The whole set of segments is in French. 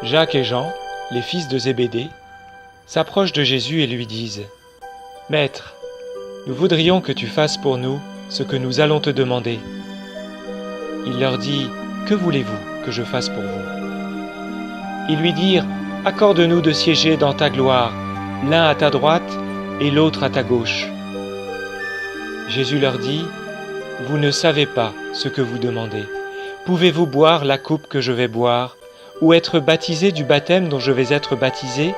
Jacques et Jean, les fils de Zébédée, s'approchent de Jésus et lui disent « Maître, nous voudrions que tu fasses pour nous ce que nous allons te demander. » Il leur dit « Que voulez-vous que je fasse pour vous ?» Ils lui dirent « Accorde-nous de siéger dans ta gloire, l'un à ta droite et l'autre à ta gauche. » Jésus leur dit « Vous ne savez pas ce que vous demandez. Pouvez-vous boire la coupe que je vais boire, ou être baptisé du baptême dont je vais être baptisé ?»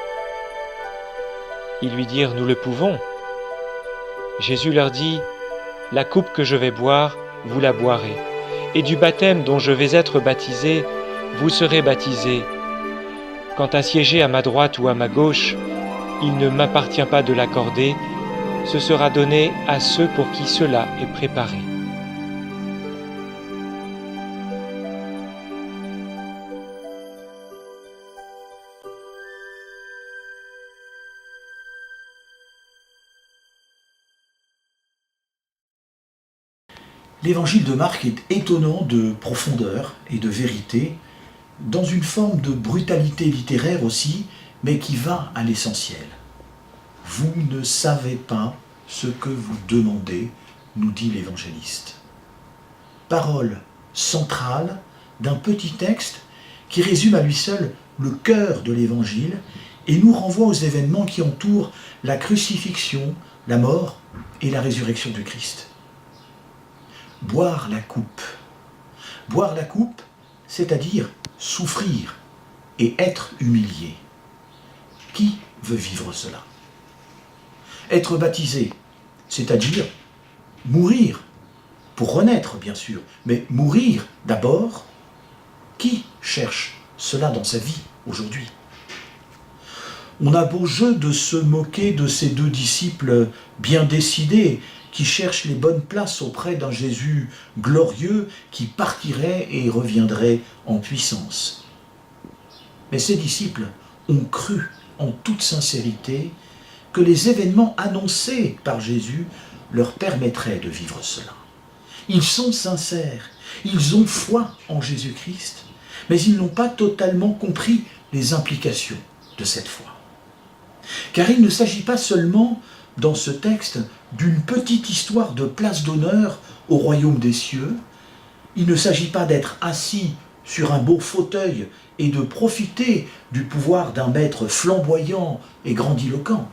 Ils lui dirent « Nous le pouvons. » Jésus leur dit « La coupe que je vais boire, vous la boirez, et du baptême dont je vais être baptisé, vous serez baptisés. Quant à siéger à ma droite ou à ma gauche, il ne m'appartient pas de l'accorder, ce sera donné à ceux pour qui cela est préparé. » L'évangile de Marc est étonnant de profondeur et de vérité, dans une forme de brutalité littéraire aussi, mais qui va à l'essentiel. Vous ne savez pas ce que vous demandez, nous dit l'évangéliste. Parole centrale d'un petit texte qui résume à lui seul le cœur de l'évangile et nous renvoie aux événements qui entourent la crucifixion, la mort et la résurrection du Christ. Boire la coupe. Boire la coupe, c'est-à-dire souffrir et être humilié. Qui veut vivre cela? Être baptisé, c'est-à-dire mourir, pour renaître bien sûr, mais mourir d'abord. Qui cherche cela dans sa vie aujourd'hui? On a beau jeu de se moquer de ces deux disciples bien décidés, qui cherchent les bonnes places auprès d'un Jésus glorieux qui partirait et reviendrait en puissance. Mais ces disciples ont cru en toute sincérité que les événements annoncés par Jésus leur permettraient de vivre cela. Ils sont sincères, ils ont foi en Jésus-Christ, mais ils n'ont pas totalement compris les implications de cette foi. Car il ne s'agit pas seulement, dans ce texte, d'une petite histoire de place d'honneur au royaume des cieux. Il ne s'agit pas d'être assis sur un beau fauteuil et de profiter du pouvoir d'un maître flamboyant et grandiloquent.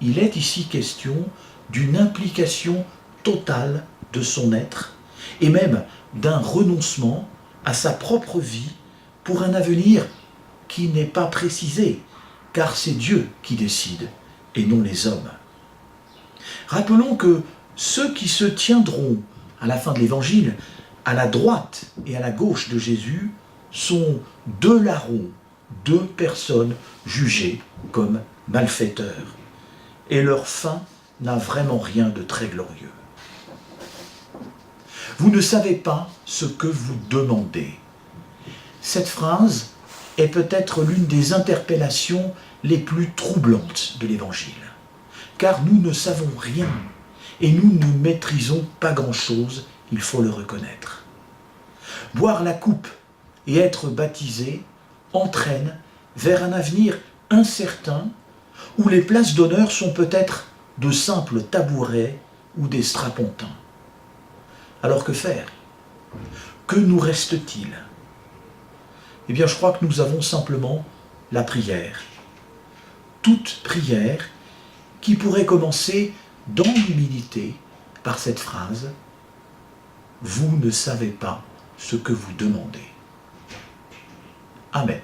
Il est ici question d'une implication totale de son être et même d'un renoncement à sa propre vie pour un avenir qui n'est pas précisé, car c'est Dieu qui décide et non les hommes. Rappelons que ceux qui se tiendront à la fin de l'Évangile, à la droite et à la gauche de Jésus, sont deux larrons, deux personnes jugées comme malfaiteurs. Et leur fin n'a vraiment rien de très glorieux. Vous ne savez pas ce que vous demandez. Cette phrase est peut-être l'une des interpellations les plus troublantes de l'Évangile. Car nous ne savons rien et nous ne maîtrisons pas grand-chose, il faut le reconnaître. Boire la coupe et être baptisé entraîne vers un avenir incertain où les places d'honneur sont peut-être de simples tabourets ou des strapontins. Alors que faire? Que nous reste-t-il? Eh bien, je crois que nous avons simplement la prière. Toute prière qui pourrait commencer dans l'humilité par cette phrase « Vous ne savez pas ce que vous demandez ». Amen.